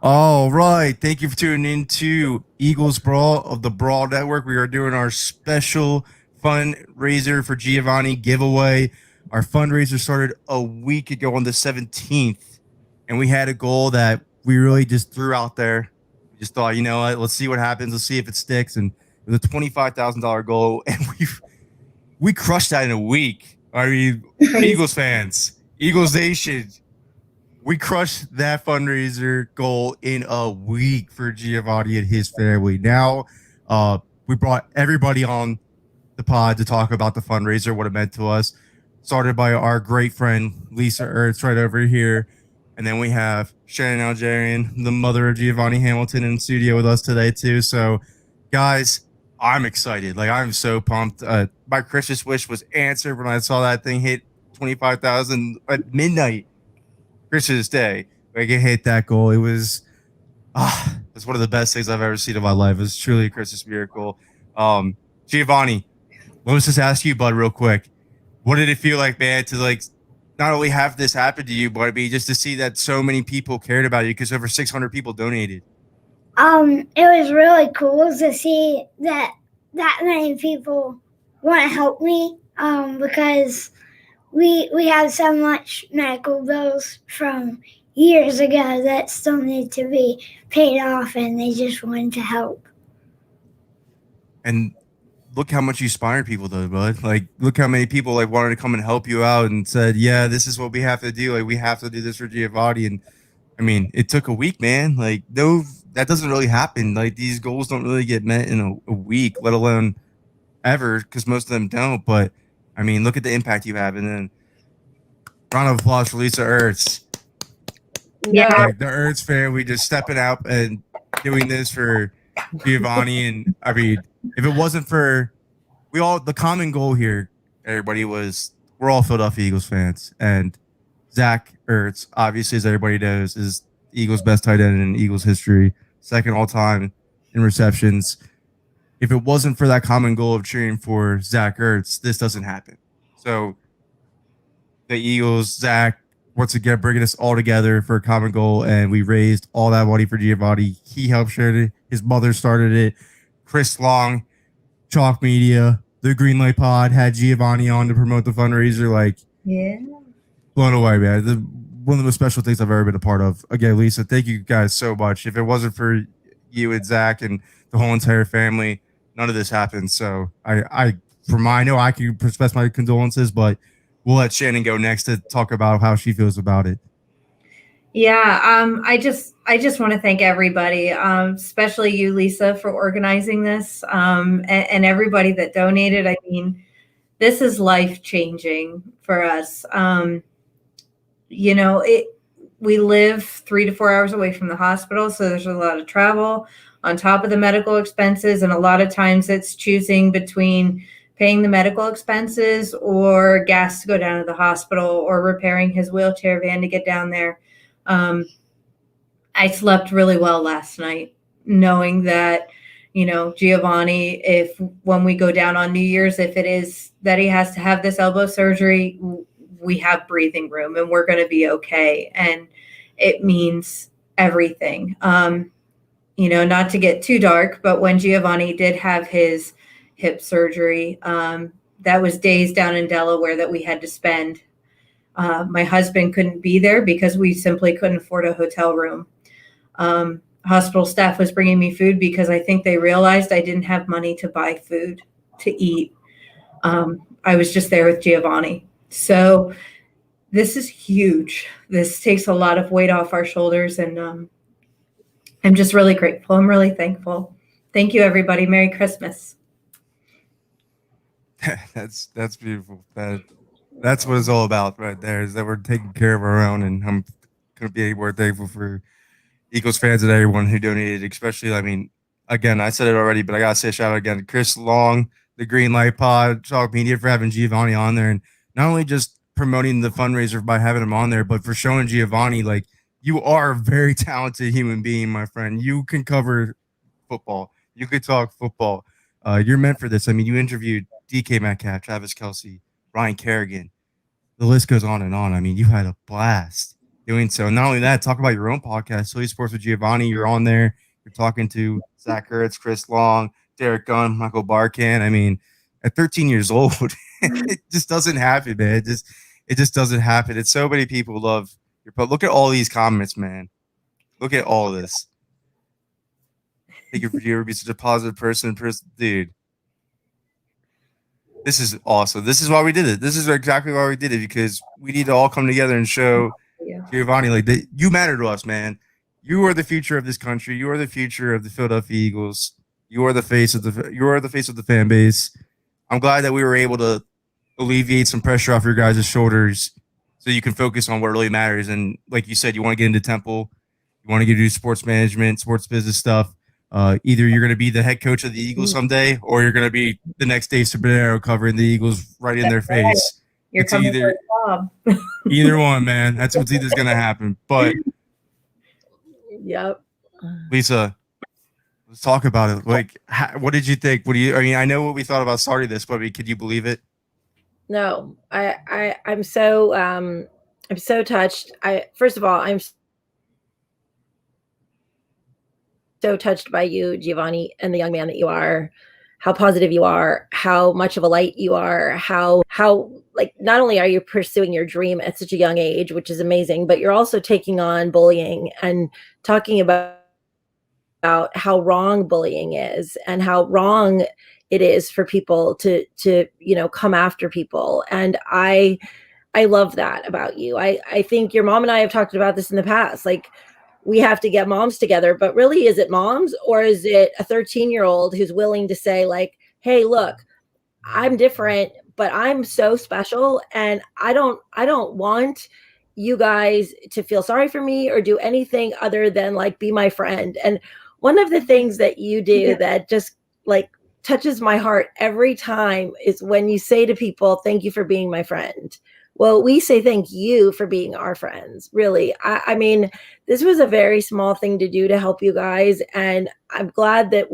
All right. Thank you for tuning in to Eagles Brawl of the Brawl Network. We are doing our special fundraiser for Giovanni giveaway. Our fundraiser started a week ago on the 17th, and we had a goal that we really just threw out there. We just thought, you know what, let's see what happens. Let's see if it sticks. And it was a $25,000 goal, and we crushed that in a week. I mean, Crazy. Eagles fans, Eagles Nation, we crushed that fundraiser goal in a week for Giovanni and his family. Now, we brought everybody on the pod to talk about the fundraiser, what it meant to us. Started by our great friend Lisa Ertz right over here. And then we have Shannon Algerian, the mother of Giovanni Hamilton, in the studio with us today, too. So, guys, I'm excited. Like, I'm so pumped. My Christmas wish was answered when I saw that thing hit 25,000 at midnight Christmas Day. Like it hit that goal. It's one of the best things I've ever seen in my life. It's truly a Christmas miracle. Giovanni, let me just ask you, bud, real quick. What did it feel like, man, to like not only have this happen to you, but I mean just to see that so many people cared about you because over 600 people donated. It was really cool to see that many people want to help me. Because we have so much medical bills from years ago that still need to be paid off, and they just wanted to help. And look how much you inspired people though, bud. Like look how many people like wanted to come and help you out and said, yeah, this is what we have to do. Like we have to do this for Giovanni. And I mean, it took a week, man. Like, no, that doesn't really happen. Like, these goals don't really get met in a week, let alone ever, because most of them don't. But I mean, look at the impact you have. And then, round of applause for Lisa Ertz. Yeah. Like, the Ertz family just stepping out and doing this for Giovanni. And I mean, if it wasn't for the common goal here, everybody was, we're all Philadelphia Eagles fans. And Zach Ertz, obviously, as everybody knows, is Eagles' best tight end in Eagles history, second all time in receptions. If it wasn't for that common goal of cheering for Zach Ertz, this doesn't happen. So the Eagles, Zach, once again, bringing us all together for a common goal, and we raised all that money for Giovanni. He helped share it. His mother started it. Chris Long, Chalk Media, the Greenlight Pod had Giovanni on to promote the fundraiser. Like, Yeah. blown away, man. One of the most special things I've ever been a part of. Again, Lisa, thank you guys so much. If it wasn't for you and Zach and the whole entire family, none of this happened. So I know I can express my condolences, but we'll let Shannon go next to talk about how she feels about it. Yeah, I just want to thank everybody, especially you, Lisa, for organizing this, and everybody that donated. I mean, this is life changing for us. You know, we live 3 to 4 hours away from the hospital, so there's a lot of travel on top of the medical expenses, and a lot of times it's choosing between paying the medical expenses or gas to go down to the hospital or repairing his wheelchair van to get down there. I slept really well last night, knowing that, Giovanni, if when we go down on New Year's, if it is that he has to have this elbow surgery, we have breathing room and we're going to be okay. And it means everything. Not to get too dark, but when Giovanni did have his hip surgery, that was days down in Delaware that we had to spend. My husband couldn't be there because we simply couldn't afford a hotel room. Hospital staff was bringing me food because I think they realized I didn't have money to buy food to eat. I was just there with Giovanni. So this is huge. This takes a lot of weight off our shoulders, and I'm just really grateful. I'm really thankful. Thank you, everybody. Merry Christmas. That's beautiful. That's what it's all about right there, is that we're taking care of our own, and I'm gonna be more thankful for Eagles fans and everyone who donated, especially, I mean, again, I said it already, but I gotta say a shout out again to Chris Long, the Green Light Pod, Chalk Media, for having Giovanni on there, and not only just promoting the fundraiser by having him on there, but for showing Giovanni, like, you are a very talented human being, my friend. You can cover football. You could talk football. You're meant for this. I mean, you interviewed DK Metcalf, Travis Kelsey, Ryan Kerrigan. The list goes on and on. I mean, you had a blast. doing so. Not only that, talk about your own podcast, Silly Sports with Giovanni. You're on there. You're talking to Zach Ertz, Chris Long, Derek Gunn, Michael Barkan. I mean, at 13 years old, it just doesn't happen, man. It just doesn't happen. It's so many people love your. But look at all these comments, man. Look at all this. Thank you for you be such a positive person, dude. This is awesome. This is why we did it. This is exactly why we did it, because we need to all come together and show Yeah. Giovanni, like, you matter to us, man. You are the future of this country. You are the future of the Philadelphia Eagles. You are the face of the fan base. I'm glad that we were able to alleviate some pressure off your guys' shoulders so you can focus on what really matters. And like you said, you want to get into Temple, you want to get into sports management, sports business stuff. Either you're going to be the head coach of the Eagles someday, or you're going to be the next Dave Sabinero covering the Eagles right in their face. You're It's coming either for a job. either one, man. That's what's either going to happen. But Yep. Lisa, let's talk about it. Like, what did you think? What do you? I mean, I know what we thought about starting this, but I mean, could you believe it? No, I'm so touched. First of all, I'm so touched by you, Giovanni, and the young man that you are, how positive you are, how much of a light you are, how like not only are you pursuing your dream at such a young age, which is amazing, but you're also taking on bullying and talking about how wrong bullying is and how wrong it is for people to come after people. And I love that about you. I think your mom and I have talked about this in the past. Like, we have to get moms together, but really, is it moms, or is it a 13-year-old who's willing to say, like, hey, look, I'm different, but I'm so special, and I don't want you guys to feel sorry for me or do anything other than like be my friend. And one of the things that you do that just like touches my heart every time is when you say to people, thank you for being my friend. Well, we say thank you for being our friends. Really. I mean, this was a very small thing to do to help you guys. And I'm glad that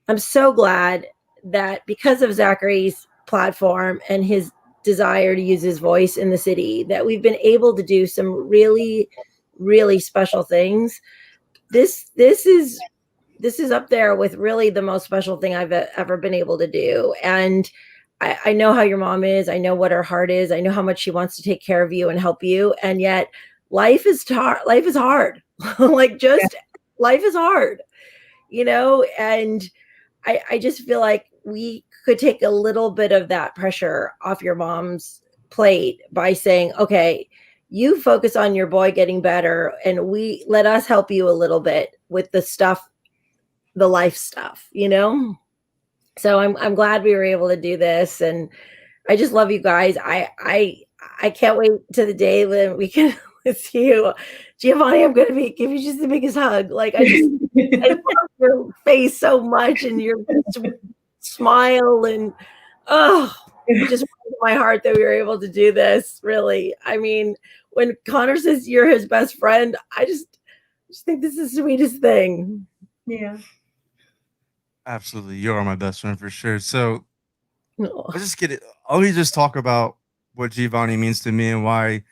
I'm so glad that because of Zachary's platform and his desire to use his voice in the city, that we've been able to do some really, really special things. This is up there with really the most special thing I've ever been able to do. And I know how your mom is. I know what her heart is. I know how much she wants to take care of you and help you. And yet life is hard. Like, just life is hard, and I just feel like we could take a little bit of that pressure off your mom's plate by saying, okay, you focus on your boy getting better and we let us help you a little bit with the stuff, the life stuff, So I'm glad we were able to do this, and I just love you guys. I can't wait to the day when we can see you, Giovanni. I'm going to give you just the biggest hug. Like, I love your face so much and your smile, and it just warms my heart that we were able to do this. Really, I mean, when Connor says you're his best friend, I just think this is the sweetest thing. Yeah. Absolutely, you are my best friend for sure. So Oh. let's just get it. Let me just talk about what Giovanni means to me and why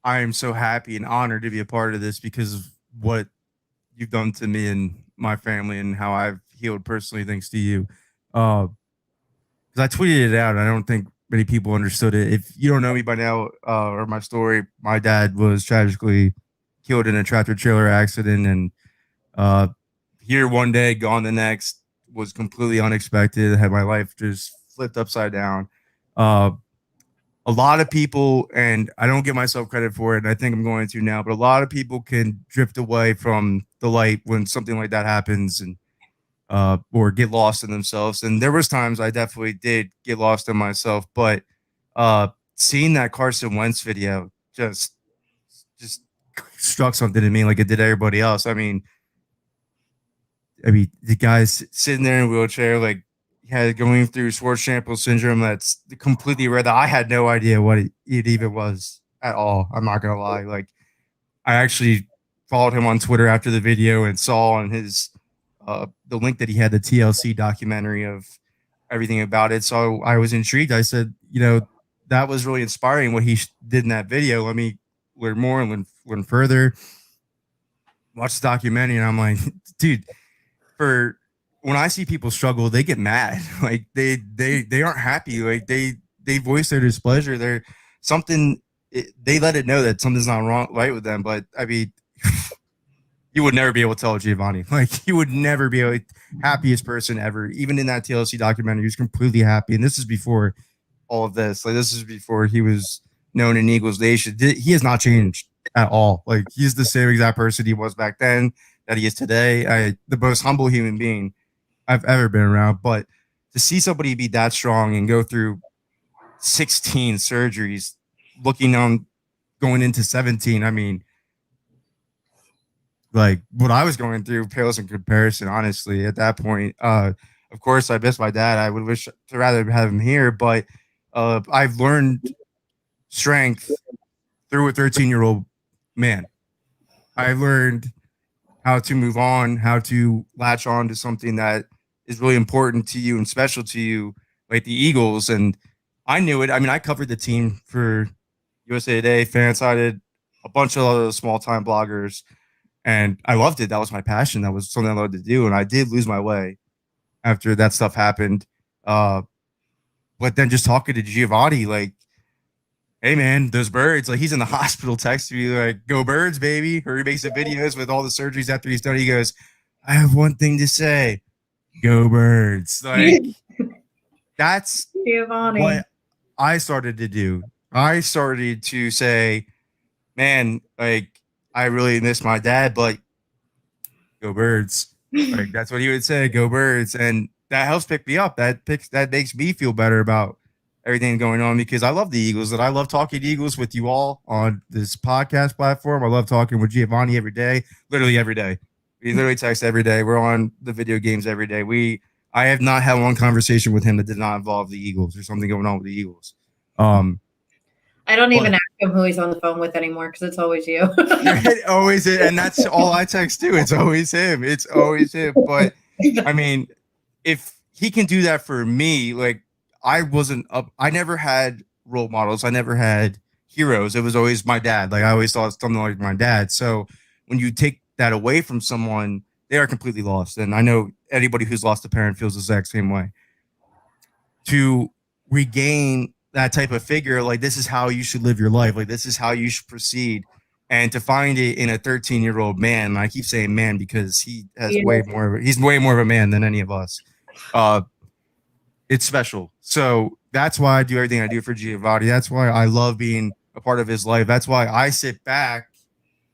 I am so happy and honored to be a part of this, because of what you've done to me and my family and how I've healed personally thanks to you. Because I tweeted it out, and I don't think many people understood it. If you don't know me by now, or my story, my dad was tragically killed in a tractor trailer accident, and here one day, gone the next. Was completely unexpected. Had my life just flipped upside down. A lot of people, and I don't give myself credit for it, and I think I'm going to now, but a lot of people can drift away from the light when something like that happens, and or get lost in themselves. And there was times I definitely did get lost in myself, but seeing that Carson Wentz video just struck something in me like it did everybody else. I mean, the guy's sitting there in a wheelchair, like, had going through Schwartz-Champion syndrome. That's completely rare. That I had no idea what it even was at all. I'm not gonna lie. Like, I actually followed him on Twitter after the video and saw on his the link that he had the TLC documentary of everything about it. So I was intrigued. I said, that was really inspiring what he did in that video. Let me learn more and learn further. Watch the documentary, and I'm like, dude, for when I see people struggle, they get mad. Like they aren't happy. Like they voice their displeasure. They're something. They let it know that something's not right with them. But I mean, you would never be able to tell Giovanni. Like you would never be able happiest person ever. Even in that TLC documentary, he was completely happy. And this is before all of this. Like this is before he was known in Eagles Nation. He has not changed at all. Like he's the same exact person he was back then that he is today. The most humble human being I've ever been around. But to see somebody be that strong and go through 16 surgeries, looking on going into 17, I mean, like what I was going through pales in comparison, honestly, at that point. Of course, I miss my dad. I would wish to rather have him here, but I've learned strength through a 13-year-old man. I learned how to move on, how to latch on to something that is really important to you and special to you, like the Eagles. And I knew it. I mean, I covered the team for USA Today, Fansided, a bunch of other small time bloggers, and I loved it. That was my passion. That was something I loved to do. And I did lose my way after that stuff happened. But then just talking to Giovanni, like, hey man, those birds, like he's in the hospital texting me like, go birds, baby. Or he makes the videos with all the surgeries after he's done. He goes, I have one thing to say. Go birds. Like that's Giovanni. what I started to do. I started to say, man, like I really miss my dad, but go birds. Like that's what he would say, go birds. And that helps pick me up. That makes me feel better about everything going on because I love the Eagles and I love talking Eagles with you all on this podcast platform. I love talking with Giovanni every day, literally every day. We literally text every day. We're on the video games every day. I have not had one conversation with him that did not involve the Eagles or something going on with the Eagles. I don't even ask him who he's on the phone with anymore because it's always you. It always is, and that's all I text too. It's always him. It's always him. But I mean, if he can do that for me, like I never had role models. I never had heroes. It was always my dad. Like I always thought something like my dad. So when you take that away from someone, they are completely lost. And I know anybody who's lost a parent feels the exact same way. To regain that type of figure, like this is how you should live your life. Like this is how you should proceed. And to find it in a 13-year-old man, and I keep saying man because he's way more of a man than any of us. It's special. So that's why I do everything I do for Giovanni. That's why I love being a part of his life. That's why I sit back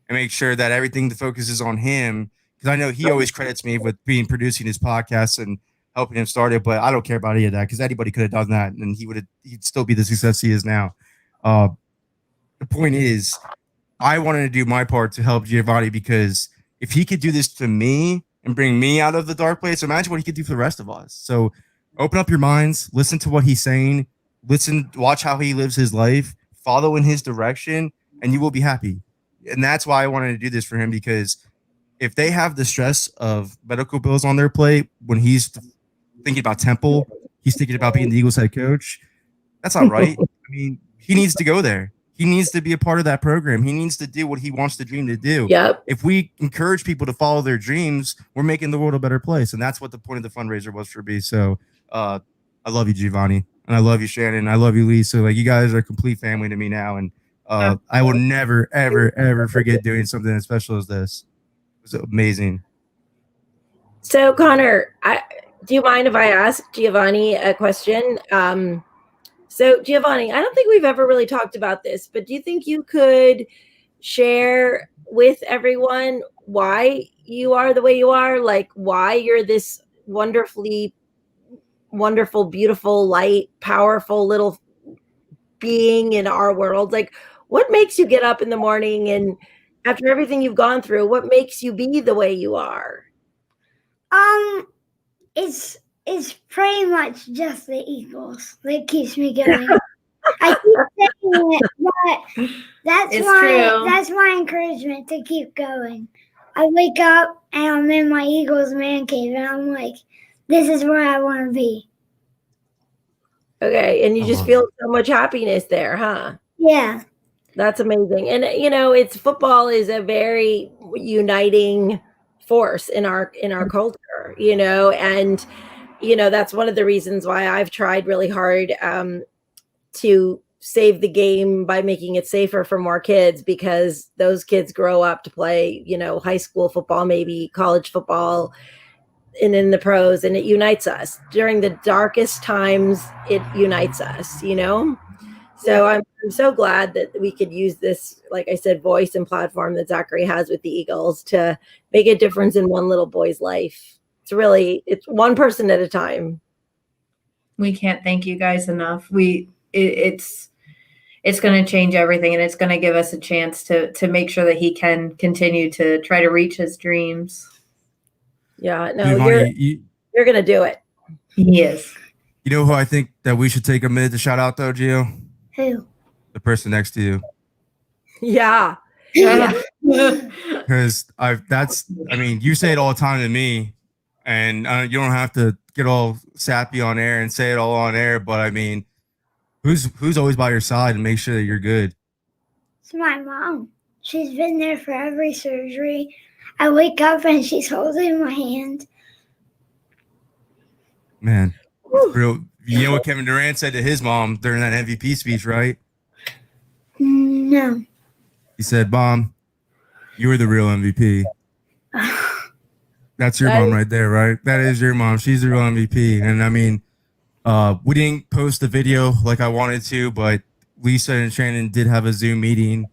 and make sure that everything the focus is on him. Because I know he always credits me with producing his podcast and helping him start it, but I don't care about any of that because anybody could have done that and he'd still be the success he is now. The point is, I wanted to do my part to help Giovanni because if he could do this to me and bring me out of the dark place, imagine what he could do for the rest of us. So open up your minds, listen to what he's saying, watch how he lives his life, follow in his direction, and you will be happy. And that's why I wanted to do this for him because if they have the stress of medical bills on their plate when he's thinking about Temple, he's thinking about being the Eagles head coach. That's not right. I mean, he needs to go there. He needs to be a part of that program. He needs to do what he wants to dream to do. Yep. If we encourage people to follow their dreams, we're making the world a better place. And that's what the point of the fundraiser was for me. So I love you, Giovanni. And I love you, Shannon. I love you, Lisa. Like you guys are a complete family to me now. And I will never, ever, ever forget doing something as special as this. It was amazing. So Connor, do you mind if I ask Giovanni a question? So Giovanni, I don't think we've ever really talked about this, but do you think you could share with everyone why you are the way you are? Like why you're this wonderful, beautiful, light, powerful little being in our world? Like what makes you get up in the morning and after everything you've gone through, what makes you be the way you are? It's pretty much just the Eagles that keeps me going. I keep saying it, but that's my encouragement to keep going. I wake up and I'm in my Eagles man cave and I'm like, this is where I want to be. Okay, and you just feel so much happiness there, huh? Yeah. That's amazing. And it's football is a very uniting force in our culture, and that's one of the reasons why I've tried really hard to save the game by making it safer for more kids, because those kids grow up to play, high school football, maybe college football, and in the pros, and it unites us during the darkest times. It unites us. So I'm so glad that we could use this, like I said, voice and platform that Zachary has with the Eagles to make a difference in one little boy's life. It's one person at a time. We can't thank you guys enough. It's going to change everything, and it's going to give us a chance to make sure that he can continue to try to reach his dreams. Yeah, no, you're going to do it. He is. You know who I think that we should take a minute to shout out though, Gio? Who? The person next to you. Yeah. Because you say it all the time to me, and you don't have to get all sappy on air and say it all on air, but I mean, who's always by your side and make sure that you're good? It's my mom. She's been there for every surgery. I wake up and she's holding my hand. Man, real. You know what Kevin Durant said to his mom during that MVP speech, right? No. He said, "Mom, you were the real MVP." That's your mom right there, right? That is your mom. She's the real MVP. And I mean, we didn't post the video like I wanted to, but Lisa and Shannon did have a Zoom meeting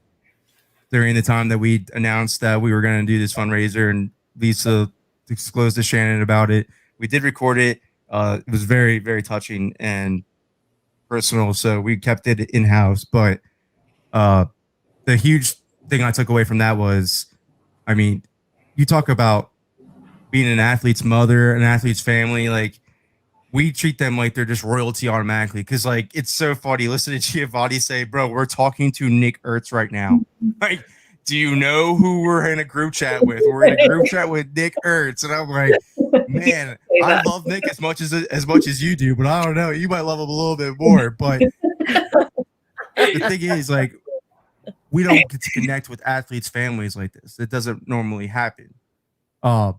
during the time that we announced that we were going to do this fundraiser, and Lisa disclosed to Shannon about it. We did record it. It was very, very touching and personal, so we kept it in-house. But the huge thing I took away from that was, I mean, you talk about being an athlete's mother, an athlete's family, like, we treat them like they're just royalty automatically. Because, like, it's so funny. Listen to Giovanni say, bro, we're talking to Nick Ertz right now. Like, do you know who we're in a group chat with? We're in a group chat with Nick Ertz. And I'm like, man, I love Nick as much as you do, but I don't know. You might love him a little bit more. But the thing is, like, we don't get to connect with athletes' families like this. It doesn't normally happen. But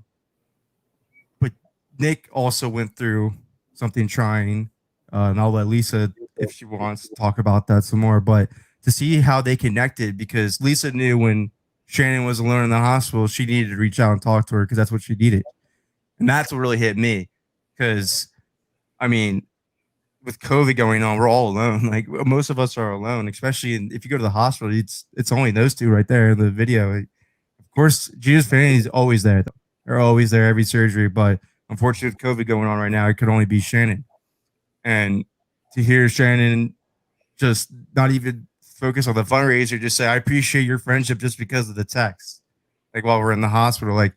Nick also went through something trying, and I'll let Lisa, if she wants, to talk about that some more. But to see how they connected, because Lisa knew when Shannon was alone in the hospital, she needed to reach out and talk to her because that's what she needed. And that's what really hit me, because, I mean, with COVID going on, we're all alone. Like, most of us are alone, especially if you go to the hospital. It's only those two right there in the video. Of course, Gina's family is always there. They're always there every surgery, but unfortunately, with COVID going on right now, it could only be Shannon. And to hear Shannon just not even focus on the fundraiser, just say, I appreciate your friendship just because of the text. Like, while we're in the hospital, like,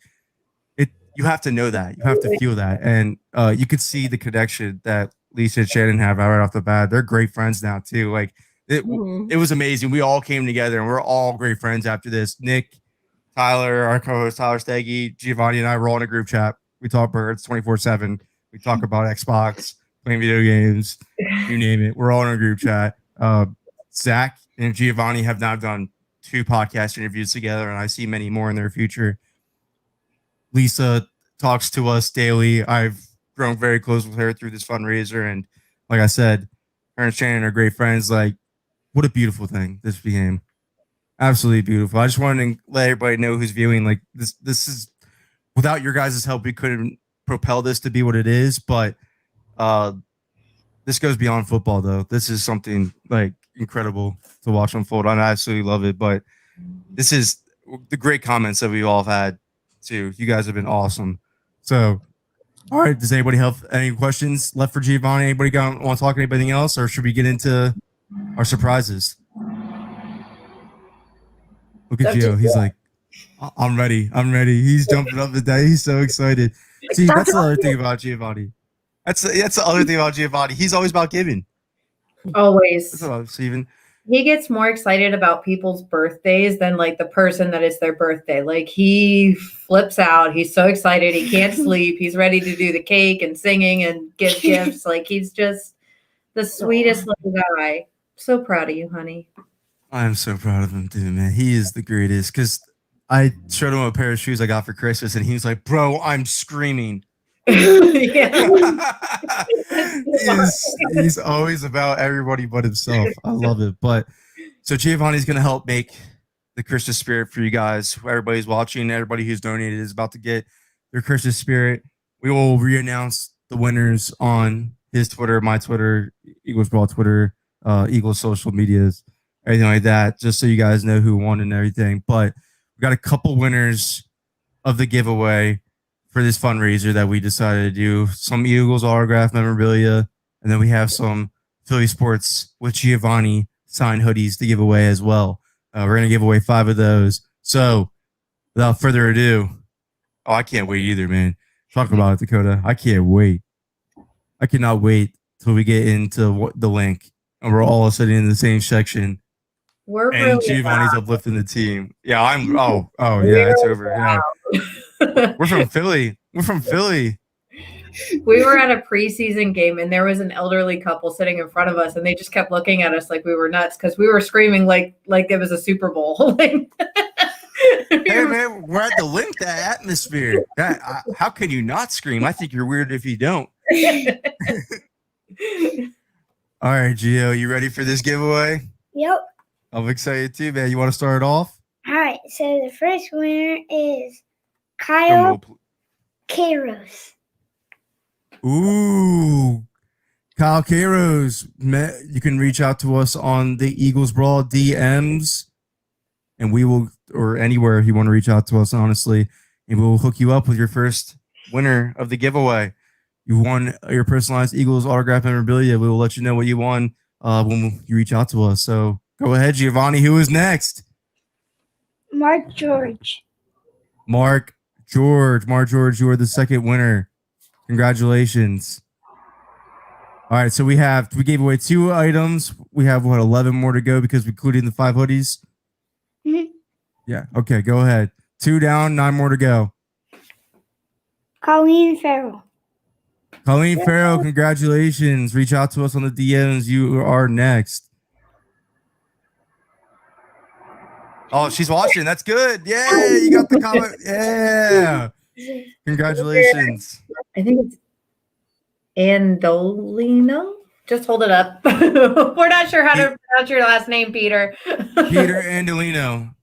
you have to know that. You have to feel that. And you could see the connection that Lisa and Shannon have right off the bat. They're great friends now, too. Like, it was amazing. We all came together, and we're all great friends after this. Nick, Tyler, our co-host, Tyler Steggy, Giovanni, and I were all in a group chat. We talk birds 24/7. We talk about Xbox, playing video games, you name it. We're all in a group chat. Zach and Giovanni have now done 2 podcast interviews together, and I see many more in their future. Lisa talks to us daily. I've grown very close with her through this fundraiser, and like I said, her and Shannon are great friends. Like, what a beautiful thing this became. Absolutely beautiful. I just wanted to let everybody know who's viewing. Like, this is, without your guys' help, we couldn't propel this to be what it is. But this goes beyond football, though. This is something, like, incredible to watch unfold. I absolutely love it. But this is the great comments that we all have had, too. You guys have been awesome. So, all right. Does anybody have any questions left for Giovanni? Anybody want to talk anything else, or should we get into our surprises? Look at Gio. He's like, I'm ready. He's jumping up and down. He's so excited. See, that's the other thing about Giovanni. That's the other thing about Giovanni. He's always about giving. Always. That's about Steven. He gets more excited about people's birthdays than, like, the person that is their birthday. Like, he flips out. He's so excited. He can't sleep. He's ready to do the cake and singing and give gifts. Like, he's just the sweetest little guy. So proud of you, honey. I'm so proud of him too, man. He is the greatest. Because I showed him a pair of shoes I got for Christmas, and he was like, "Bro, I'm screaming." Yeah. he's always about everybody but himself. I love it. But so Giovanni's gonna help make the Christmas spirit for you guys. Everybody's watching, everybody who's donated is about to get their Christmas spirit. We will re-announce the winners on his Twitter, my Twitter, Eagles Brawl Twitter, Eagles social medias, everything like that, just so you guys know who won and everything. But we got a couple winners of the giveaway for this fundraiser that we decided to do. Some Eagles autograph memorabilia, and then we have some Philly Sports with Giovanni signed hoodies to give away as well. We're gonna give away 5 of those. So, without further ado, I can't wait either, man. Talk about it, Dakota. I can't wait. I cannot wait till we get into the link and we're all sitting in the same section. We're And really Giovanni's uplifting the team. Yeah, I'm. Oh, yeah, it's over. Yeah, we're from Philly. We're from Philly. We were at a preseason game and there was an elderly couple sitting in front of us and they just kept looking at us like we were nuts because we were screaming like it was a Super Bowl. Hey man, we're at the link, that atmosphere. How can you not scream? I think you're weird if you don't. All right, Gio, you ready for this giveaway? Yep. I'm excited too, man. You want to start off? All right. So the first winner is Kyle Kairos. Ooh, Kyle Kairos. You can reach out to us on the Eagles Brawl DMs, and we will, or anywhere you want to reach out to us, honestly, and we'll hook you up with your first winner of the giveaway. You won your personalized Eagles autograph memorabilia. We will let you know what you won when you reach out to us. So go ahead, Giovanni. Who is next? Mark George. Mark George, you are the second winner. Congratulations. All right, so we gave away 2 items. We have 11 more to go because we included the 5 hoodies. Mhm. Yeah. Okay, go ahead. 2 down, 9 more to go. Colleen Farrell. Colleen Farrell, congratulations. Reach out to us on the DMs. You are next. Oh, she's watching. That's good. Yeah, you got the comment. Yeah. Congratulations. I think it's Andolino. Just hold it up. We're not sure how to pronounce your last name, Peter. Peter Andolino.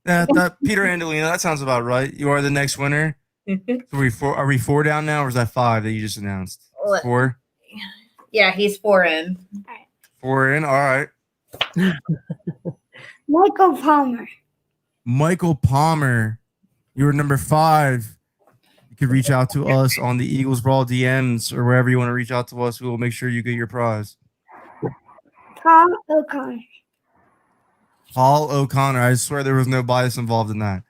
Peter Andolino. That sounds about right. You are the next winner. So are we 4 down now, or is that 5 that you just announced? 4? Yeah, he's 4 in. 4 in. All right. Michael Palmer. Michael Palmer. You're number 5. You can reach out to us on the Eagles Brawl DMs or wherever you want to reach out to us. We will make sure you get your prize. Paul O'Connor. Paul O'Connor. I swear there was no bias involved in that.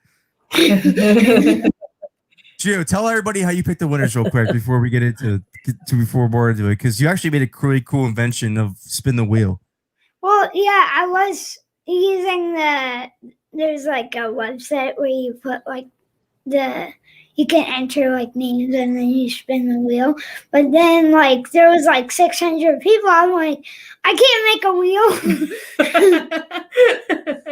Gio, tell everybody how you picked the winners real quick before we get before more into it, because you actually made a really cool invention of spin the wheel. Well, yeah, I was using there's like a website where you put like you can enter like names and then you spin the wheel. But then like there was like 600 people. I'm like, I can't make a wheel.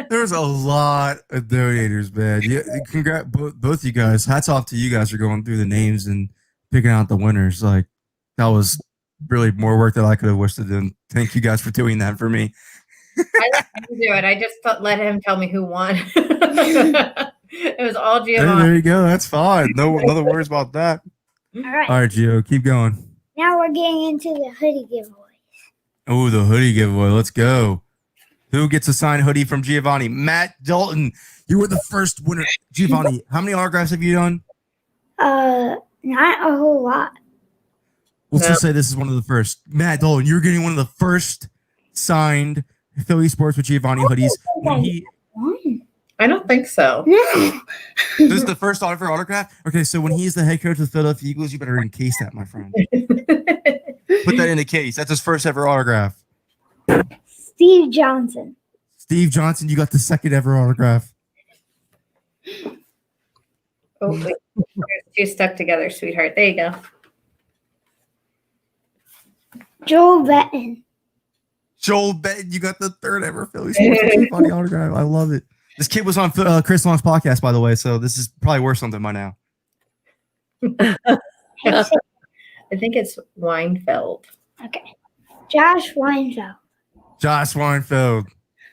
There's a lot of donators, man. Yeah, congrats both you guys. Hats off to you guys for going through the names and picking out the winners. Like that was really more work that I could have wished to do. Thank you guys for doing that for me. I let him do it. I just let him tell me who won. It was all Giovanni. Hey, there you go. That's fine. No other worries about that. All right. All right, Gio, keep going. Now we're getting into the hoodie giveaway. Oh, the hoodie giveaway. Let's go. Who gets a signed hoodie from Giovanni? Matt Dalton. You were the first winner. Giovanni, how many autographs have you done? Not a whole lot. Let's just say this is one of the first. Matt Dalton, you're getting one of the first signed Philly Sports with Giovanni hoodies. I don't think so. No. This is the first autograph? Okay, so when he's the head coach of the Philadelphia Eagles, you better encase that, my friend. Put that in the case. That's his first ever autograph. Steve Johnson. Steve Johnson, you got the second ever autograph. Oh, wait. There's 2 stuck together, sweetheart. There you go. Joel Betton. Joel Benton, you got the third ever Philly Sports Giovanni autograph. I love it. This kid was on Chris Long's podcast, by the way, so this is probably worth something by now. I think it's Weinfeld. Okay. Josh Weinfeld. Josh Weinfeld.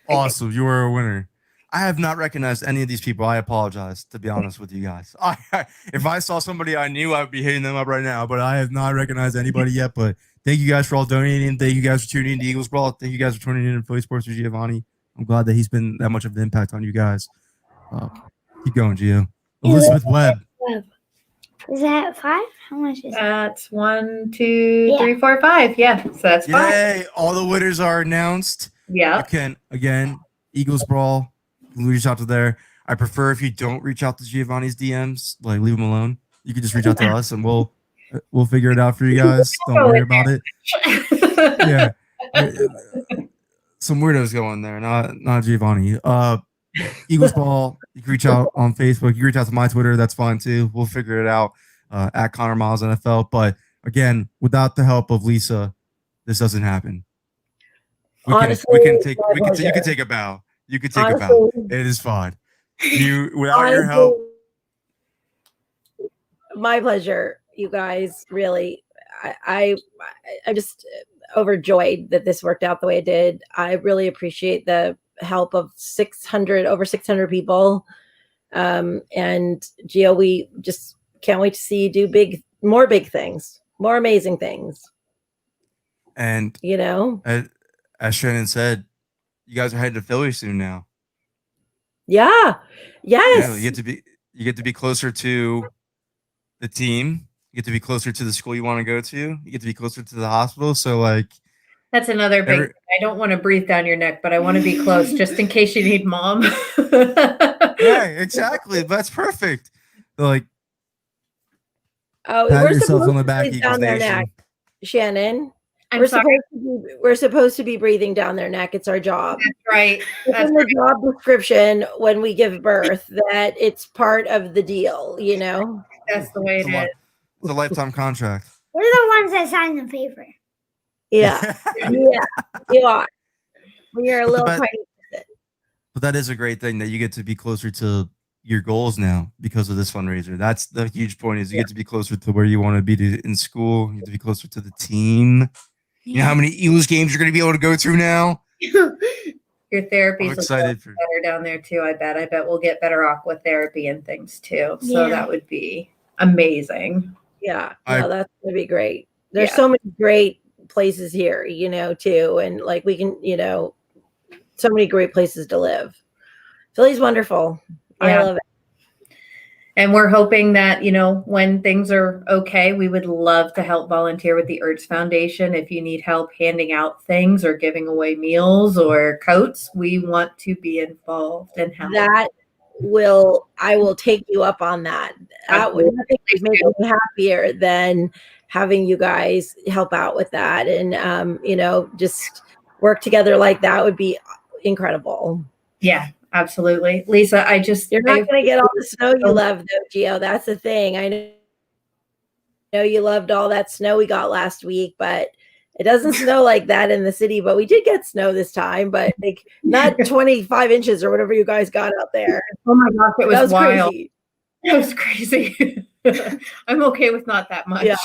Awesome. You were a winner. I have not recognized any of these people. I apologize, to be honest with you guys. If I saw somebody I knew, I would be hitting them up right now, but I have not recognized anybody yet. But thank you guys for all donating. Thank you guys for tuning in to Eagles Brawl. Thank you guys for tuning in to Philly Sports with Giovanni. I'm glad that he's been that much of an impact on you guys. Keep going, Gio. Elizabeth Webb. Is that 5? How much is that? That's 1, 2, 3, 4, 5. Yeah, so that's 5. Yay! All the winners are announced. Yeah. Again, Eagles Brawl. Reach out to there. I prefer if you don't reach out to Giovanni's DMs, like leave him alone. You can just reach out to us, and we'll figure it out for you guys. Don't worry about it. Yeah, some weirdos go in there, not Giovanni. Eagles Ball. You can reach out on Facebook. You can reach out to my Twitter. That's fine too. We'll figure it out at Connor Miles NFL. But again, without the help of Lisa, this doesn't happen. You can take a bow. You could take a bow. It is fine. Without your help. My pleasure, you guys. Really, I'm just overjoyed that this worked out the way it did. I really appreciate the help of over 600 people. And Gio, we just can't wait to see you do more big things, more amazing things. And as Shannon said, you guys are headed to Philly soon now. Yeah. Yes. Yeah, you get to be closer to the team. You get to be closer to the school you want to go to. You get to be closer to the hospital. So that's another big thing. I don't want to breathe down your neck, but I want to be close just in case you need mom. Yeah, exactly. That's perfect. Pat yourself on the back, Eagles Nation. Shannon. We're supposed to be breathing down their neck. It's our job. That's right. That's in the job description when we give birth that it's part of the deal, That's the way it is. It's a lifetime contract. We're the ones that signed the paper. Yeah. Yeah. You are. We are a little tiny. But that is a great thing that you get to be closer to your goals now because of this fundraiser. That's the huge point is you get to be closer to where you want to be in school. You get to be closer to the team. You know how many Eagles games you're going to be able to go to now? Your therapy's excited better down there too, I bet. I bet we'll get better aqua therapy and things too. So that would be amazing. Yeah. No, that's going to be great. There's so many great places here, too. And we can, so many great places to live. Philly's wonderful. I love it. And we're hoping that, when things are okay, we would love to help volunteer with the Ertz Foundation. If you need help handing out things or giving away meals or coats, we want to be involved and help. I will take you up on that. Nothing would make me happier than having you guys help out with that. And, just work together like that would be incredible. Yeah. Absolutely. Lisa, you're not going to get all the snow you love though, Gio. That's the thing. I know you loved all that snow we got last week, but it doesn't snow like that in the city, but we did get snow this time, but not 25 inches or whatever you guys got out there. Oh my gosh, it was wild. Crazy. It was crazy. I'm okay with not that much. Yeah.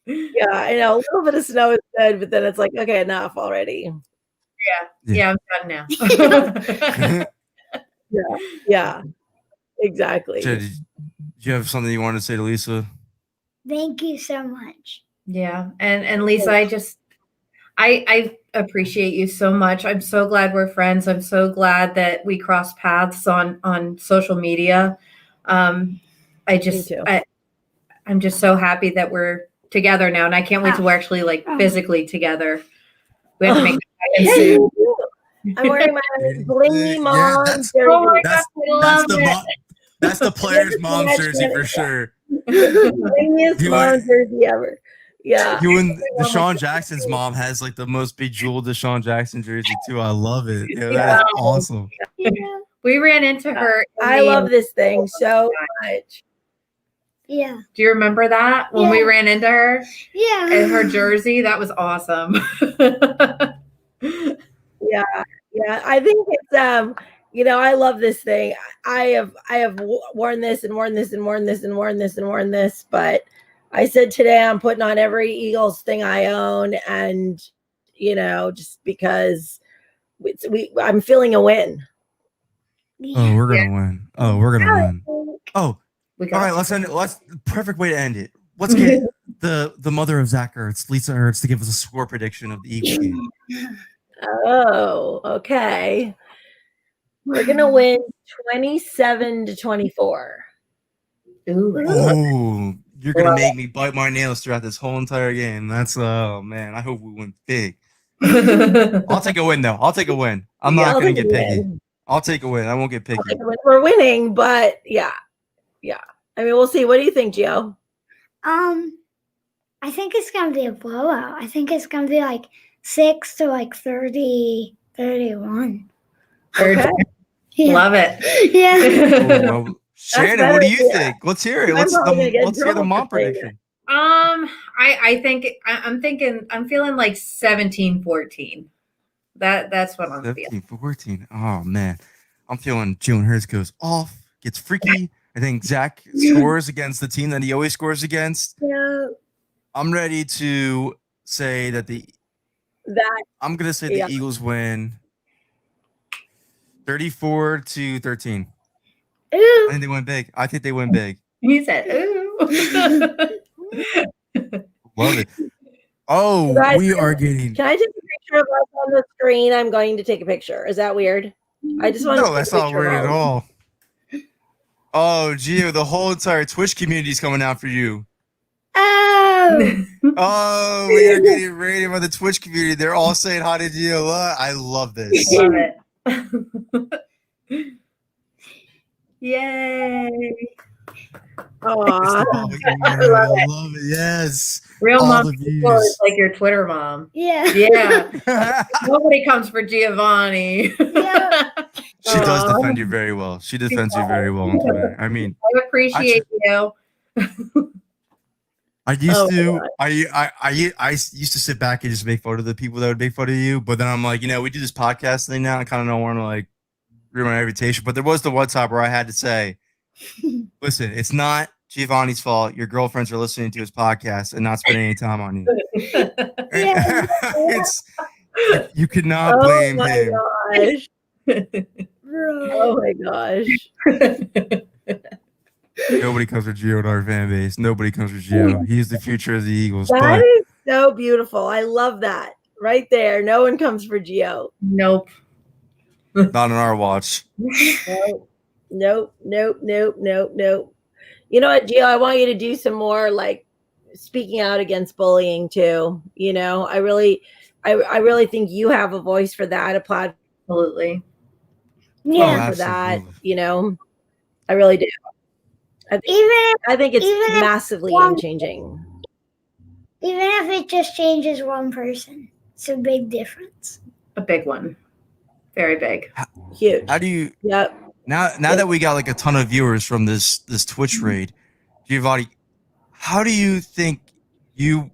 Yeah, I know. A little bit of snow is good, but then it's okay, enough already. Yeah, I'm done now. Yeah, exactly. Did you have something you wanted to say to Lisa? Thank you so much. Yeah, and Lisa, I appreciate you so much. I'm so glad we're friends. I'm so glad that we crossed paths on social media. I'm just so happy that we're together now, and I can't wait till we're actually physically together. We have to make I'm wearing my blingy mom. That's the player's mom jersey for sure. Blingiest mom jersey ever. Yeah. You and Deshaun Jackson's mom has the most bejeweled Deshaun Jackson jersey too. I love it. Yeah, that's awesome. We ran into her. I love this thing so much. Yeah. Do you remember that when we Yeah. ran into her Yeah. in her jersey? That was awesome. Yeah, I think it's I love this thing. I have worn this and worn this and worn this and worn this and worn this, but I said today I'm putting on every Eagles thing I own, and just because I'm feeling a win. Oh, we're gonna win. Oh, we're gonna win. Oh, We all got right. Let's end it. Perfect way to end it. Let's get the mother of Zach Ertz, Lisa Ertz, to give us a score prediction of the Eagles game. Oh, okay. We're gonna win 27-24. Ooh. Oh, you're gonna Love make me bite my nails throughout this whole entire game. That's oh man. I hope we win big. I'll take a win though. I'll take a win. I'm not I'll gonna take get a picky. win. I'll take a win. I won't get I'll picky. take a win. We're winning, but yeah. I mean, we'll see. What do you think, Gio? I think it's gonna be a blowout. I think it's gonna be like 6 to like 30, 31. Okay. Yeah. Love it. Yeah. Oh, well, Shannon, better, what do you yeah. think? Let's hear it. I'm Let's probably gonna get in hear the trouble mom for saying prediction. I think I'm feeling like 17-14. That's what I'm feeling. 17-14. Oh man. I'm feeling Jalen Hurts goes off, gets freaky. I think Zach scores against the team that he always scores against. Yeah. I'm ready to say that I'm gonna say the Eagles win 34-13. I Ooh. think they win big. I think they win big. He said, "Ooh." Love it. Oh, Guys, we are getting. Can I take a picture of us on the screen? I'm going to take a picture. Is that weird? I just want to No, take that's a not picture weird of at all. all. Oh, Gio, the whole entire Twitch community is coming out for you. Oh. Oh, we are getting rated by the Twitch community. They're all saying hi to Gio. I love this. Love it. Yay. Aw. I love it. Yes. Real All mom the people is views. like your Twitter mom. Yeah. Yeah. Nobody comes for Giovanni. Yeah. She does Aw. defend you very well. She defends you very well on Twitter. I mean, I appreciate you. I used Oh my to, God. I used to sit back and just make fun of the people that would make fun of you. But then I'm like, we do this podcast thing now. I kind of don't want to like ruin my reputation. But there was the one time where I had to say, listen, it's not Giovanni's fault. Your girlfriends are listening to his podcast and not spending any time on you. Yeah. You could not blame my him. gosh. Bro. Oh my gosh. Nobody comes for Gio in our fan base. Nobody comes for Gio. He's the future of the Eagles. That But is so beautiful. I love that. Right there. No one comes for Gio. Nope. not on our watch. Nope. You know what, Gio? I want you to do some more like speaking out against bullying too. I really think you have a voice for that, a platform Absolutely. Yeah. for that. Absolutely. I really do. I think it's even if massively one- game changing. Even if it just changes one person, it's a big difference. A big one. Very big. Huge. How do you Yep. now that we got like a ton of viewers from this Twitch raid, Giovanni, how do you think you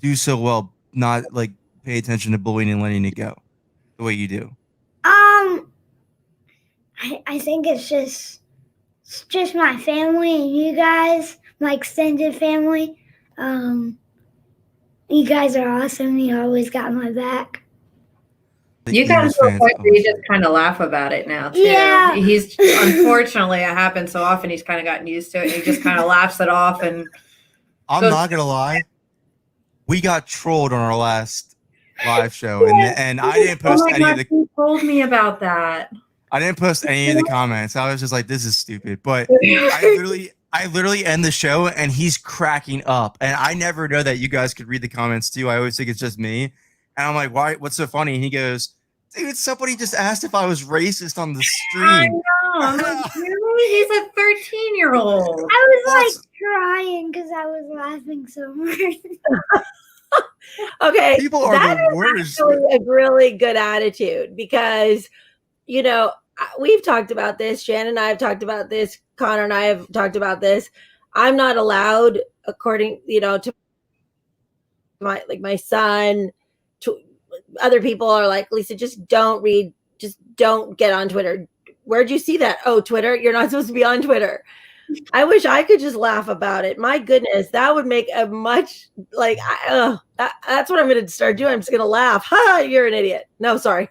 do so well not like pay attention to bullying and letting it go the way you do? I think it's just my family and you guys, my extended family. You guys are awesome. You always got my back. The You got Eagles to a fans point where you always- just kind of laugh about it now, too. Yeah. He's unfortunately, it happens so often, he's kind of gotten used to it. And he just kind of laughs it off. And I'm So- not gonna lie, we got trolled on our last live show, and I didn't oh post my any God, of the he told me about that. I didn't post any of the comments. I was just like, this is stupid. But I literally end the show and he's cracking up. And I never know that you guys could read the comments too. I always think it's just me. And I'm like, why? What's so funny? And he goes, dude, somebody just asked if I was racist on the I stream. know. I'm like, really? He's a 13-year-old. I was Well, like crying because I was laughing so much. Okay. People are that the is worst. actually a really good attitude because, we've talked about this. Shannon and I have talked about this. Connor and I have talked about this. I'm not allowed, according, to my son, to other people are like, Lisa, just don't read, just don't get on Twitter. Where'd you see that? Oh, Twitter. You're not supposed to be on Twitter. I wish I could just laugh about it. My goodness, that would make a much that's what I'm going to start doing. I'm just going to laugh. Ha, you're an idiot. No, sorry.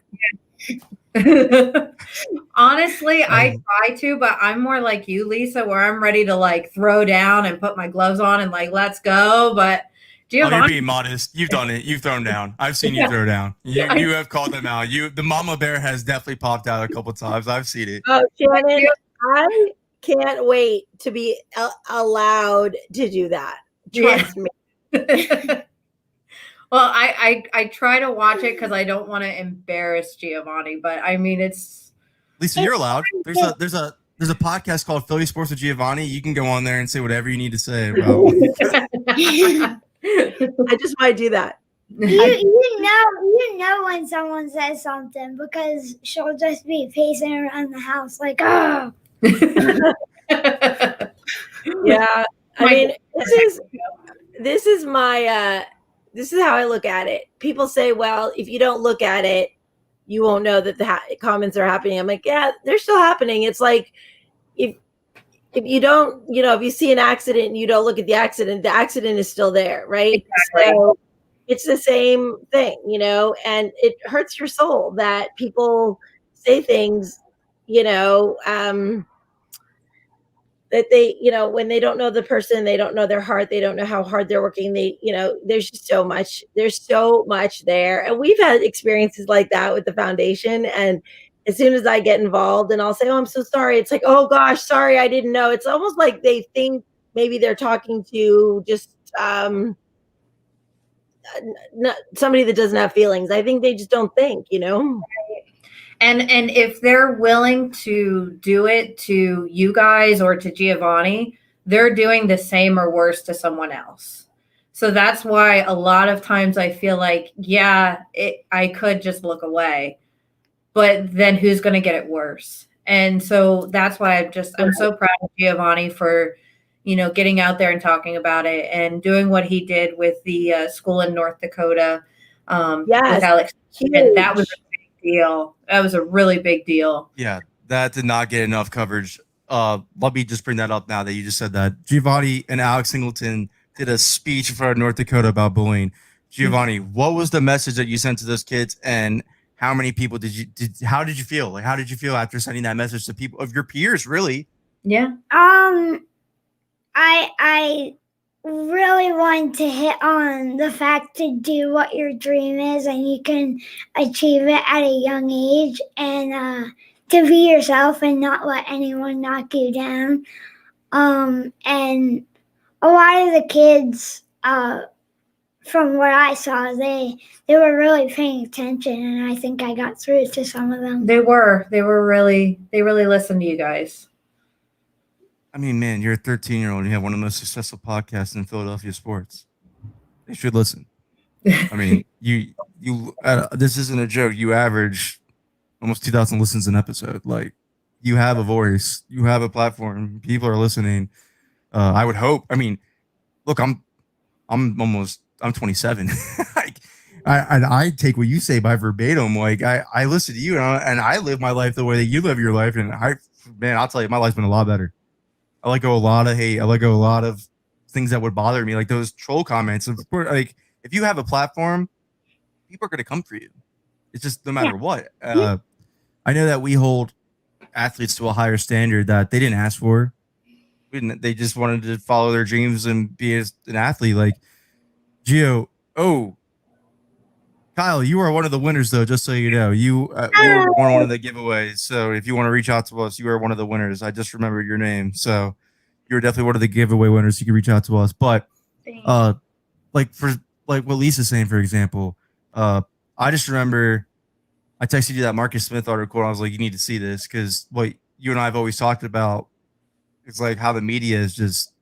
Honestly, I try to, but I'm more like you, Lisa, where I'm ready to like throw down and put my gloves on and like, let's go. But Giovanni, you're being modest. You've done it. You've thrown down. I've seen you throw down. You have called them out. The mama bear has definitely popped out a couple times. I've seen it. Oh, Shannon, I can't wait to be allowed to do that. Trust me. Well, I try to watch it because I don't want to embarrass Giovanni, but I mean, it's Lisa, you're allowed. There's a podcast called Philly Sports with Giovanni. You can go on there and say whatever you need to say about. I just might do that. You know when someone says something because she'll just be pacing around the house like, oh. Yeah, I mean, this is my this is how I look at it. People say, well, if you don't look at it, you won't know that the comments are happening. I'm like, yeah, they're still happening. It's like if you don't, if you see an accident and you don't look at the accident is still there, right? Exactly. So it's the same thing, and it hurts your soul that people say things, that they, when they don't know the person, they don't know their heart, they don't know how hard they're working. There's just so much there. And we've had experiences like that with the foundation. And as soon as I get involved and I'll say, oh, I'm so sorry. It's like, oh gosh, sorry, I didn't know. It's almost like they think maybe they're talking to just somebody that doesn't have feelings. I think they just don't think, And if they're willing to do it to you guys or to Giovanni, they're doing the same or worse to someone else. So that's why a lot of times I feel like, I could just look away, but then who's going to get it worse? And so that's why I'm so proud of Giovanni for, getting out there and talking about it and doing what he did with the school in North Dakota with Alex. And that was deal. That was a really big deal. Yeah, that did not get enough coverage. Let me just bring that up now that you just said that. Giovanni and Alex Singleton did a speech in front of North Dakota about bullying. Giovanni, what was the message that you sent to those kids, and how many people how did you feel? Like, how did you feel after sending that message to people of your peers, really? Yeah. I really want to hit on the fact to do what your dream is and you can achieve it at a young age, and to be yourself and not let anyone knock you down. And a lot of the kids, from what I saw, they were really paying attention, and I think I got through to some of them. They really listened to you guys. I mean, man, you're a 13-year-old and you have one of the most successful podcasts in Philadelphia sports. They should listen. I mean, you this isn't a joke. You average almost 2,000 listens an episode. Like, you have a voice, you have a platform, people are listening. I would hope. I mean, look, I'm 27. Like, I take what you say by verbatim. Like, I listen to you and I live my life the way that you live your life. And I'll tell you, my life's been a lot better. I let go a lot of hate. I let go a lot of things that would bother me, like those troll comments. Like, if you have a platform, people are going to come for you. It's just no matter what. I know that we hold athletes to a higher standard that they didn't ask for. They just wanted to follow their dreams and be an athlete. Like, Gio, Kyle, you are one of the winners, though, just so you know. You were one of the giveaways. So if you want to reach out to us, you are one of the winners. I just remembered your name. So you're definitely one of the giveaway winners. You can reach out to us. But like what Lisa's saying, for example, I just remember I texted you that Marcus Smith article, and I was like, you need to see this, because what you and I have always talked about is like how the media is just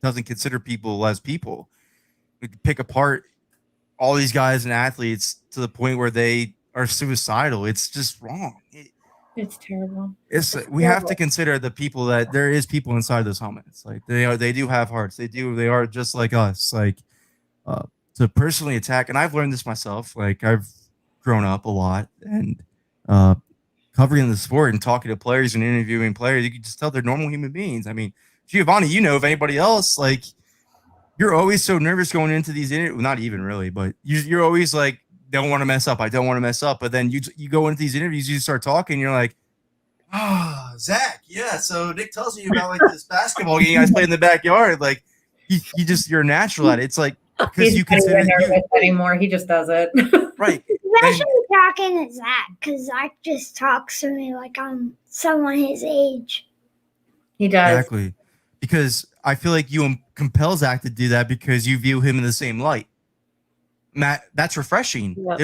doesn't consider people as people. We can pick apart all these guys and athletes to the point where they are suicidal. It's just wrong. It's terrible. We have to consider the people that there is people inside those helmets. Like they do have hearts. They are just like us. Like uh, to personally attack, and I've learned this myself. Like I've grown up a lot and uh, covering the sport and talking to players and interviewing players. You can just tell they're normal human beings. I mean, Giovanni, if anybody else, like you're always so nervous going into these interviews. Not even really, but you're always like, don't want to mess up. I don't want to mess up. But then you go into these interviews, you start talking, you're like, Zach, yeah. So Nick tells me about like this basketball game you guys play in the backyard. Like you're natural at it. It's like because He's you not consider even nervous anymore. He just does it. right. Especially talking to Zach, because Zach just talks to me like I'm someone his age. He does. Exactly. Because I feel like you compel Zach to do that because you view him in the same light. Matt, that's refreshing. Yeah. They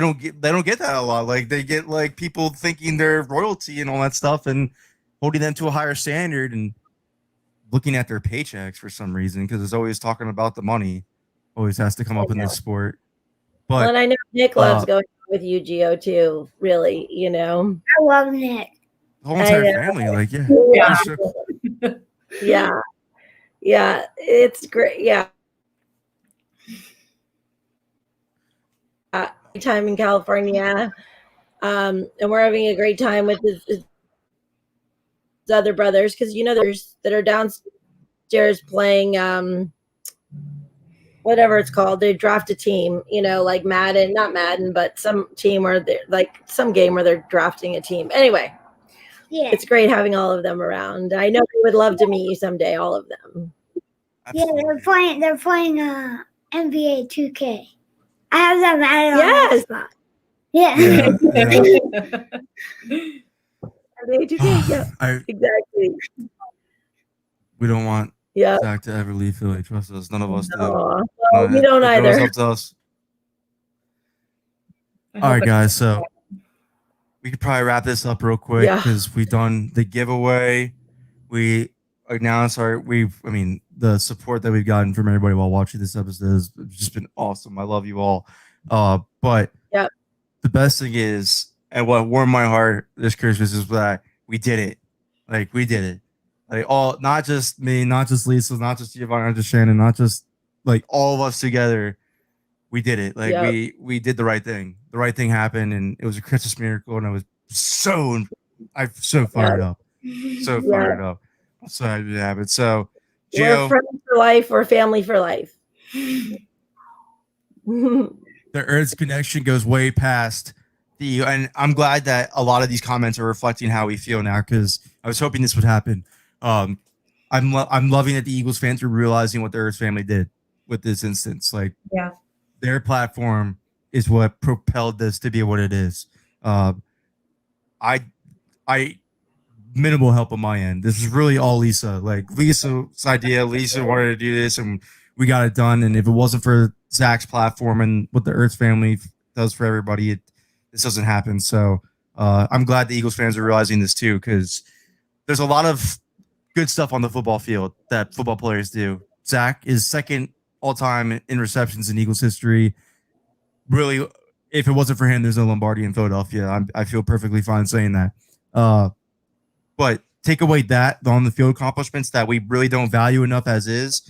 don't get that a lot. Like they get like people thinking they're royalty and all that stuff and holding them to a higher standard and looking at their paychecks for some reason because it's always talking about the money. Always has to come up in this sport. But Well, and I know Nick loves going with you, Gio, too. Really, I love Nick. the whole entire family, like Yeah. for sure. Yeah, it's great. Yeah. Time in California, and we're having a great time with his other brothers because there's that are downstairs playing whatever it's called. They draft a team, like Madden, not Madden, but some team where they're like some game where they're drafting a team. Anyway, Yeah. it's great having all of them around. I know we would love to meet you someday, all of them. Absolutely. Yeah, they're playing NBA 2K. I have them added Yes. on Xbox. Yeah. Yeah, exactly. We don't want Yeah. Zach to ever leave Philly. Trust us. None of us do. Well, we don't It goes either. up to us. All right, guys. So we could probably wrap this up real quick Yeah. because we've done the giveaway. We announced the support that we've gotten from everybody while watching this episode has just been awesome. I love you all. But Yep. the best thing is, and what warmed my heart this Christmas is that we did it. Like we did it. Like not just me, not just Lisa, not just Giovanni, not just Shannon, not just like all of us together. We did it. Like Yep. we did the right thing. The right thing happened, and it was a Christmas miracle. And I was so fired up, so fired up. I'm so happy to have it. So, We're Gio, friends for life. We're family for life. the Earth's connection goes way past and I'm glad that a lot of these comments are reflecting how we feel now because I was hoping this would happen. I'm loving that the Eagles fans are realizing what the Earth's family did with this instance. Like, Yeah. their platform is what propelled this to be what it is. I minimal help on my end. This is really all Lisa. Like Lisa's idea. Lisa wanted to do this, and we got it done. And if it wasn't for Zach's platform and what the Earth's family does for everybody, this doesn't happen. So I'm glad the Eagles fans are realizing this too, because there's a lot of good stuff on the football field that football players do. Zach is second all time in receptions in Eagles history. Really, if it wasn't for him, there's no Lombardi in Philadelphia. I feel perfectly fine saying that. But take away that, the on the field accomplishments that we really don't value enough as is,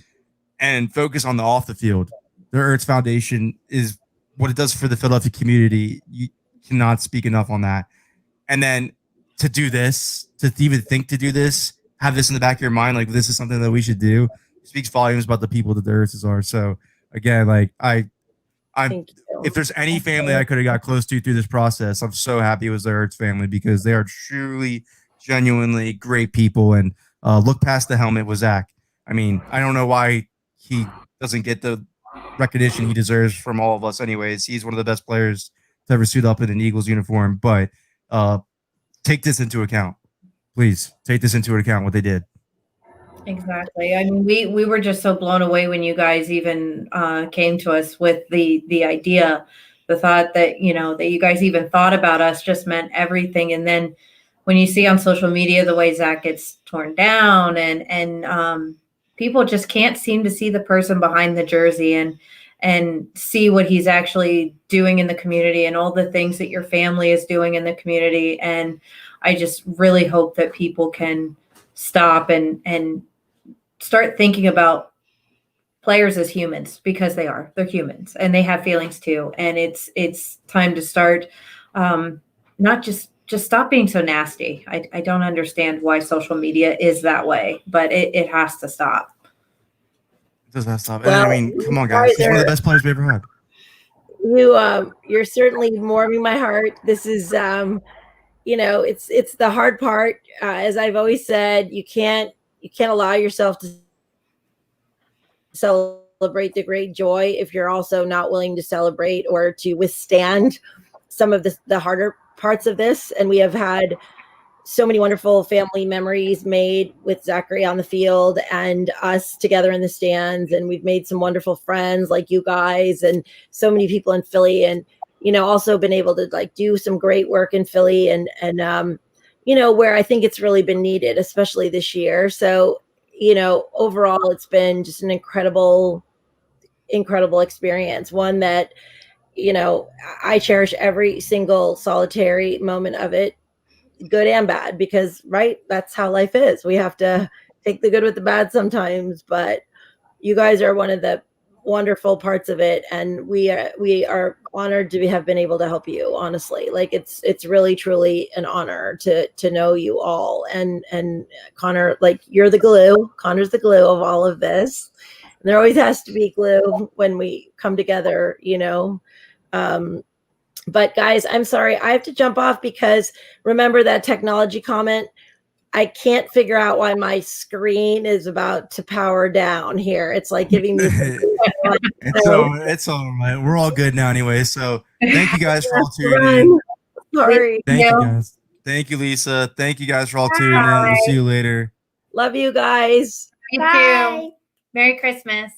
and focus on the off the field. The Ertz Foundation is what it does for the Philadelphia community. You cannot speak enough on that. And then to do this, to even think to do this, have this in the back of your mind, like this is something that we should do, speaks volumes about the people that the Ertzes are. So again, like I'm if there's any family I could have got close to through this process, I'm so happy it was the Ertz family because they are truly, genuinely great people. And look past the helmet with Zach. I mean, I don't know why he doesn't get the recognition he deserves from all of us anyways. He's one of the best players to ever suit up in an Eagles uniform. But take this into account. Please take this into account, what they did. Exactly. I mean, we were just so blown away when you guys even came to us with the idea, the thought that, that you guys even thought about us just meant everything. And then when you see on social media the way Zach gets torn down and people just can't seem to see the person behind the jersey and see what he's actually doing in the community and all the things that your family is doing in the community. And I just really hope that people can stop and start thinking about players as humans, because they're humans and they have feelings too. And it's time to start, not just stop being so nasty. I don't understand why social media is that way, but it has to stop. It does not stop. Well, And I mean, come on, guys. He's one of the best players we ever had. You're certainly warming my heart. This is it's the hard part. As I've always said, you can't allow yourself to celebrate the great joy if you're also not willing to celebrate or to withstand some of the harder parts of this. And we have had so many wonderful family memories made with Zachary on the field and us together in the stands. And we've made some wonderful friends like you guys and so many people in Philly, and, also been able to like do some great work in Philly and where I think it's really been needed, especially this year. So, overall, it's been just an incredible experience. One that, I cherish every single solitary moment of it, good and bad, because that's how life is. We have to take the good with the bad sometimes, but you guys are one of the wonderful parts of it, and we are honored to have been able to help you. Honestly, like it's really truly an honor to know you all. And Connor, like you're the glue. Connor's the glue of all of this. And there always has to be glue when we come together, but guys, I'm sorry, I have to jump off because remember that technology comment? I can't figure out why my screen is about to power down here. It's like giving me. It's all right. We're all good now anyway. So thank you guys for all tuning in. Sorry. Thank you guys. Thank you, Lisa. Thank you guys for all tuning in. We'll see you later. Love you guys. Thank you. Merry Christmas.